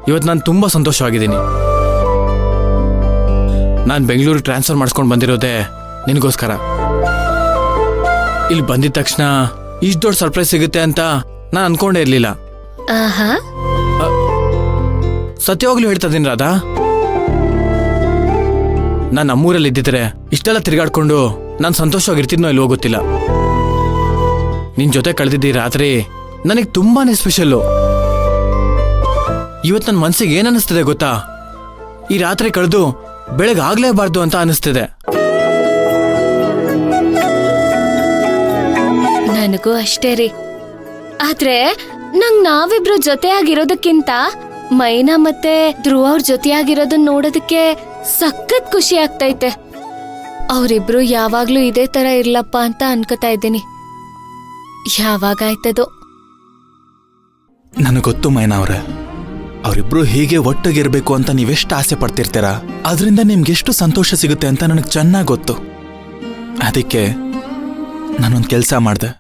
ಇವತ್ತು ನಾನು ತುಂಬ ಸಂತೋಷವಾಗಿದ್ದೀನಿ. ನಾನು ಬೆಂಗಳೂರಿಗೆ ಟ್ರಾನ್ಸ್ಫರ್ ಮಾಡಿಸ್ಕೊಂಡು ಬಂದಿರೋದೇ ನಿನಗೋಸ್ಕರ. ಇಲ್ಲಿ ಬಂದಿದ ತಕ್ಷಣ ಇಷ್ಟು ದೊಡ್ಡ ಸರ್ಪ್ರೈಸ್ ಸಿಗುತ್ತೆ ಅಂತ ನಾನು ಅನ್ಕೊಂಡೇ ಇರಲಿಲ್ಲ. ಸತ್ಯವಾಗ್ಲೂ ಹೇಳ್ತಾ ಇದ್ದೀನಿ ರಾಧಾ, ನಾನು ನಮ್ಮೂರಲ್ಲಿ ಇದ್ದಿದ್ರೆ ಇಷ್ಟೆಲ್ಲ ತಿರುಗಾಡ್ಕೊಂಡು ನಾನು ಸಂತೋಷವಾಗಿರ್ತಿದ್ನೋ ಇಲ್ವೋ ಗೊತ್ತಿಲ್ಲ. ನಿನ್ ಜೊತೆ ಕಳೆದಿದ್ದ ಈ ರಾತ್ರಿ ನನಗೆ ತುಂಬಾನೇ ಸ್ಪೆಷಲ್ಲು. ಇವತ್ತು ನನ್ನ ಮನಸ್ಸಿಗೆ ಏನ್ ಅನಿಸ್ತಿದೆ ಗೊತ್ತಾ? ಈ ರಾತ್ರಿ ಕಳೆದು ಬೆಳಗ್ಗೆ ಆಗ್ಲೇಬಾರ್ದು ಅಂತ ಅನಿಸ್ತಿದೆ. ನನಗೂ ಅಷ್ಟೇ ರೀ. ಆದ್ರೆ ನಾವಿಬ್ರು ಜೊತೆಯಾಗಿರೋದಕ್ಕಿಂತ ಮೈನಾ ಮತ್ತೆ ಧ್ರುವ ಅವ್ರ ಜೊತೆಯಾಗಿರೋದನ್ನ ನೋಡೋದಕ್ಕೆ ಸಖತ್ ಖುಷಿ ಆಗ್ತೈತೆ. ಅವರಿಬ್ರು ಯಾವಾಗ್ಲೂ ಇದೇ ತರ ಇರ್ಲಪ್ಪ ಅಂತ ಅನ್ಕೋತಾ ಇದ್ದೀನಿ. ಯಾವಾಗಾಯ್ತದೋ. ನನಗೆ ಗೊತ್ತು ಮೈನಾ ಅವ್ರೆ, ಅವರಿಬ್ರು ಹೀಗೆ ಒಟ್ಟಿಗಿರ್ಬೇಕು ಅಂತ ನೀವೆಷ್ಟು ಆಸೆ ಪಡ್ತಿರ್ತೀರ, ಅದರಿಂದ ನಿಮ್ಗೆಷ್ಟು ಸಂತೋಷ ಸಿಗುತ್ತೆ ಅಂತ ನನಗೆ ಚೆನ್ನಾಗಿ ಗೊತ್ತು. ಅದಕ್ಕೆ ನಾನೊಂದು ಕೆಲಸ ಮಾಡಿದೆ.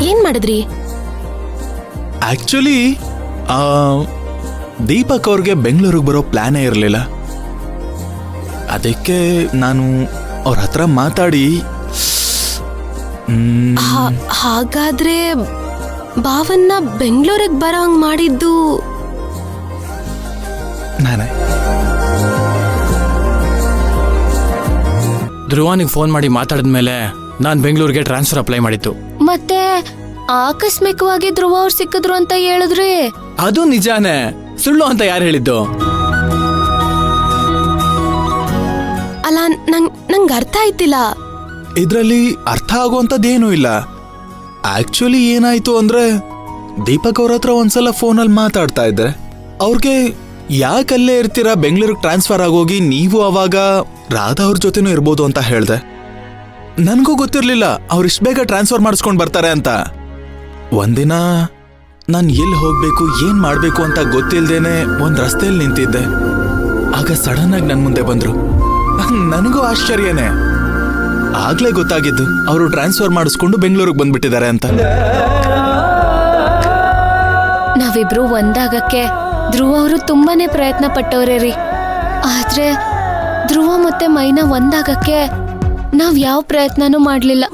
ಏನ್ ಮಾಡಿದ್ರಿ? ಆಕ್ಚುಲಿ ದೀಪಕ್ ಅವ್ರಿಗೆ ಬೆಂಗಳೂರಿಗೆ ಬರೋ ಪ್ಲಾನೇ ಇರಲಿಲ್ಲ. ಅದಕ್ಕೆ ನಾನು ಅವ್ರ ಹತ್ರ ಮಾತಾಡಿ, ಹಾಗಾದ್ರೆ ಭಾವನ್ನ ಬೆಂಗಳೂರಿಗೆ ಬರೋಂಗ್ ಮಾಡಿದ್ದು ನಾನೇ. ಧ್ರುವನಿಗೆ ಫೋನ್ ಮಾಡಿ ಮಾತಾಡಿದ್ಮೇಲೆ ನಾನು ಬೆಂಗಳೂರಿಗೆ ಟ್ರಾನ್ಸ್ಫರ್ ಅಪ್ಲೈ ಮಾಡಿತ್ತು. ಮತ್ತೆ ಆಕಸ್ಮಿಕವಾಗಿ ಧ್ರುವ ಅವ್ರು ಸಿಕ್ಕಿದ್ರು ಅಂತ ಹೇಳಿದ್ರಿ? ಅದು ನಿಜಾನೇ, ಸುಳ್ಳು ಅಂತ ಯಾರು ಹೇಳಿದ್ದು? ಅಲ್ಲ, ನಂಗೆ ಅರ್ಥ ಆಯ್ತಿಲ್ಲ. ಇದರಲ್ಲಿ ಅರ್ಥ ಆಗುವಂಥದ್ದೇನೂ ಇಲ್ಲ. ಆಕ್ಚುಲಿ ಏನಾಯ್ತು ಅಂದ್ರೆ, ದೀಪಕ್ ಅವ್ರ ಹತ್ರ ಒಂದ್ಸಲ ಫೋನಲ್ಲಿ ಮಾತಾಡ್ತಾ ಇದ್ದೆ. ಅವ್ರಿಗೆ ಯಾಕಲ್ಲೇ ಇರ್ತೀರಾ, ಬೆಂಗಳೂರಿಗೆ ಟ್ರಾನ್ಸ್ಫರ್ ಆಗೋಗಿ ನೀವು ಅವಾಗ ರಾಧಾ ಅವ್ರ ಜೊತೆನೂ ಇರ್ಬೋದು ಅಂತ ಹೇಳ್ದೆ. ನನಗೂ ಗೊತ್ತಿರ್ಲಿಲ್ಲ ಅವ್ರು ಇಷ್ಟು ಬೇಗ ಟ್ರಾನ್ಸ್ಫರ್ ಮಾಡಿಸ್ಕೊಂಡು ಬರ್ತಾರೆ ಅಂತ. ಒಂದಿನ ನಾನು ಎಲ್ಲಿ ಹೋಗ್ಬೇಕು ಏನ್ ಮಾಡ್ಬೇಕು ಅಂತ ಗೊತ್ತಿಲ್ದೇನೆ ಒಂದ್ ರಸ್ತೆಯಲ್ಲಿ ನಿಂತಿದ್ದೆ. ಆಗ ಸಡನ್ ಆಗಿ ನನ್ ಮುಂದೆ ಬಂದ್ರು. ನನಗೂ ಆಶ್ಚರ್ಯನೇ. ಆಗ್ಲೇ ಗೊತ್ತಾಗಿದ್ದು ಅವರು ಟ್ರಾನ್ಸ್ಫರ್ ಮಾಡಿಸ್ಕೊಂಡು ಬೆಂಗಳೂರಿಗೆ ಬಂದ್ಬಿಟ್ಟಿದ್ದಾರೆ ಅಂತ. ನಾವಿಬ್ರು ಒಂದಾಗಕ್ಕೆ ಧ್ರುವ ಅವರು ತುಂಬಾನೇ ಪ್ರಯತ್ನ ಪಟ್ಟವ್ರೆ ರೀ. ಆದ್ರೆ ಧ್ರುವ ಮತ್ತೆ ಮೈನಾ ಒಂದಾಗಕ್ಕೆ ನಾವ್ ಯಾವ ಪ್ರಯತ್ನನೂ ಮಾಡ್ಲಿಲ್ಲ.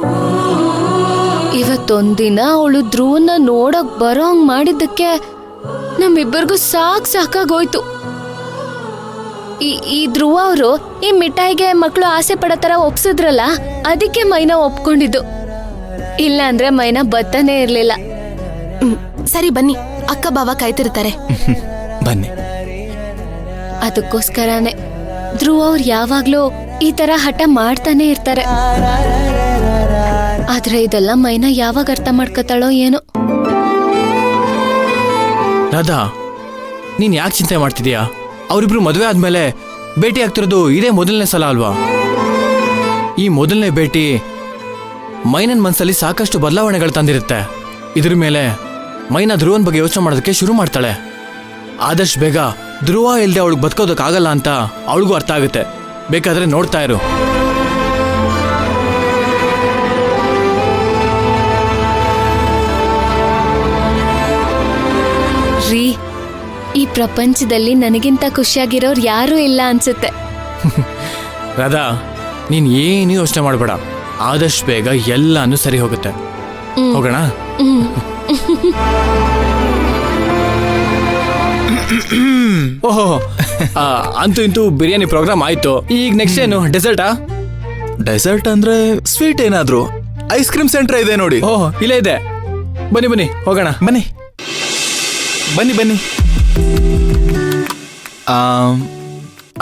ಇವತ್ತೊಂದಿನ ಅವಳು ಧ್ರುವನ್ನ ನೋಡಕ್ ಬರೋಂಗ್ ಮಾಡಿದ್ದಕ್ಕೆ ನಮ್ಮಿಬ್ಬರಿಗೂ ಸಾಕಾಗೋಯ್ತು. ಈ ಧ್ರುವ ಅವರು ಈ ಮಿಠಾಯಿಗೆ ಮಕ್ಕಳು ಆಸೆ ಪಡೋ ತರ ಒಪ್ಸಿದ್ರಲ್ಲ, ಅದಕ್ಕೆ ಮೈನಾ ಒಪ್ಕೊಂಡಿದ್ದು. ಇಲ್ಲ ಅಂದ್ರೆ ಮೈನಾ ಬತ್ತಾನೇ ಇರ್ಲಿಲ್ಲ. ಸರಿ ಬನ್ನಿ, ಅಕ್ಕ ಬಾವ ಕಾಯ್ತಿರ್ತಾರೆ. ಬನ್ನಿ. ಅದಕ್ಕೋಸ್ಕರನೇ ಧ್ರುವ ಅವ್ರು ಯಾವಾಗ್ಲೂ ಈ ತರ ಹಠ ಮಾಡ್ತಾನೆ ಇರ್ತಾರೆ. ಆದ್ರೆ ಇದೆಲ್ಲ ಮೈನಾ ಯಾವಾಗ ಅರ್ಥ ಮಾಡ್ಕೊತಾಳೋ ಏನೋ. ರಾಧಾ, ನೀನ್ ಯಾಕೆ ಚಿಂತೆ ಮಾಡ್ತಿದ್ಯಾ? ಅವರಿಬ್ರು ಮದುವೆ ಆದ್ಮೇಲೆ ಭೇಟಿ ಆಗ್ತಿರೋದು ಇದೇ ಮೊದಲನೇ ಸಲ ಅಲ್ವಾ? ಈ ಮೊದಲನೇ ಭೇಟಿ ಮೈನನ್ ಮನ್ಸಲ್ಲಿ ಸಾಕಷ್ಟು ಬದಲಾವಣೆಗಳು ತಂದಿರುತ್ತೆ. ಇದ್ರ ಮೇಲೆ ಮೈನಾ ಧ್ರುವನ್ ಬಗ್ಗೆ ಯೋಚನೆ ಮಾಡೋದಕ್ಕೆ ಶುರು ಮಾಡ್ತಾಳೆ. ಆದಷ್ಟು ಬೇಗ ಧ್ರುವ ಇಲ್ದೆ ಅವಳಿಗೆ ಬದುಕೋದಕ್ಕಾಗಲ್ಲ ಅಂತ ಅವಳಿಗೂ ಅರ್ಥ ಆಗುತ್ತೆ. ಬೇಕಾದ್ರೆ ನೋಡ್ತಾ ಇರು. ರೀ, ಈ ಪ್ರಪಂಚದಲ್ಲಿ ನನಗಿಂತ ಖುಷಿಯಾಗಿರೋರು ಯಾರೂ ಇಲ್ಲ ಅನ್ಸುತ್ತೆ. ರಾಧಾ, ನೀನ್ ಏನು ಯೋಚನೆ ಮಾಡಬೇಡ. ಆದಷ್ಟು ಬೇಗ ಎಲ್ಲಾನು ಸರಿ ಹೋಗುತ್ತೆ. ಹೋಗೋಣ. ಓಹೋ, ಅಂತೂ ಇಂತೂ ಬಿರಿಯಾನಿ ಪ್ರೋಗ್ರಾಮ್ ಆಯ್ತು. ಈಗ ನೆಕ್ಸ್ಟ್ ಏನು? ಡೆಸರ್ಟಾ? ಡೆಸರ್ಟ್ ಅಂದ್ರೆ ಸ್ವೀಟ್ ಏನಾದ್ರು? ಐಸ್ ಕ್ರೀಮ್ ಸೆಂಟರ್ ಇದೆ ನೋಡಿ. ಓಹ್, ಇಲ್ಲೇ ಇದೆ. ಬನ್ನಿ ಬನ್ನಿ, ಹೋಗೋಣ. ಬನ್ನಿ ಬನ್ನಿ ಬನ್ನಿ.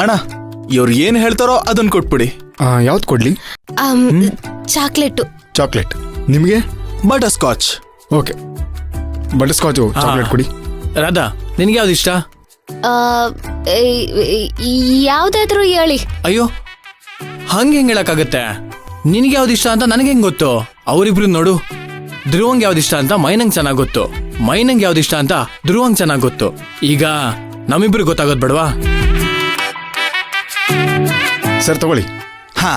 ಅಣ್ಣ, ಇವ್ರು ಏನ್ ಹೇಳ್ತಾರೋ ಅದನ್ನ ಕೊಟ್ಬಿಡಿ. ಯಾವ್ದು ಕೊಡ್ಲಿ? ಚಾಕ್ಲೇಟು. ಚಾಕ್ಲೇಟ್. ನಿಮಗೆ? Butter scotch. Okay, butter scotch chocolate ಕೊಡಿ. ರಾಧಾ, ನಿನ್ಗೆ ಯಾವ್ದು ಇಷ್ಟ? ಯಾವ್ದಾದ್ರು ಹೇಳಿ. ಅಯ್ಯೋ, ಹಂಗೆ ಹೆಂಗ್ ಹೇಳಕ್ಕಾಗತ್ತೆ? ನಿನ್ಗೆ ಯಾವ್ದು ಇಷ್ಟ ಅಂತ ನನಗೆ ಹೆಂಗ್ ಗೊತ್ತು? ಅವರಿಬ್ರು ನೋಡು, ಧ್ರುವಂಗ್ ಯಾವ್ದು ಇಷ್ಟ ಅಂತ ಮೈನಂಗ್ ಚೆನ್ನಾಗ್ ಗೊತ್ತು, ಮೈನಂಗ್ ಯಾವ್ದು ಇಷ್ಟ ಅಂತ ಧ್ರುವಂಗ್ ಚೆನ್ನಾಗ್ ಗೊತ್ತು. ಈಗ ನಮ್ಮಿಬ್ರು ಗೊತ್ತಾಗೋದ್ ಬೇಡವಾ? ಸರ್ ತಗೊಳ್ಳಿ. ಹಾ,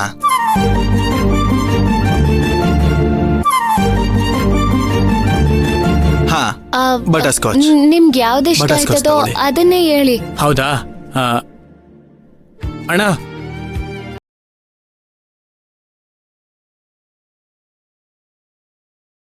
ಹಾ. Butterscotch. ನಿಮ್ಗೆ ಯಾವ್ದು ಇಷ್ಟ Butterscotch ಆಯ್ತದೋ ತಗೊಳ್ಳಿ. ಅದನ್ನೇ ಹೇಳಿ. ಹೌದಾ ಅಣ್ಣ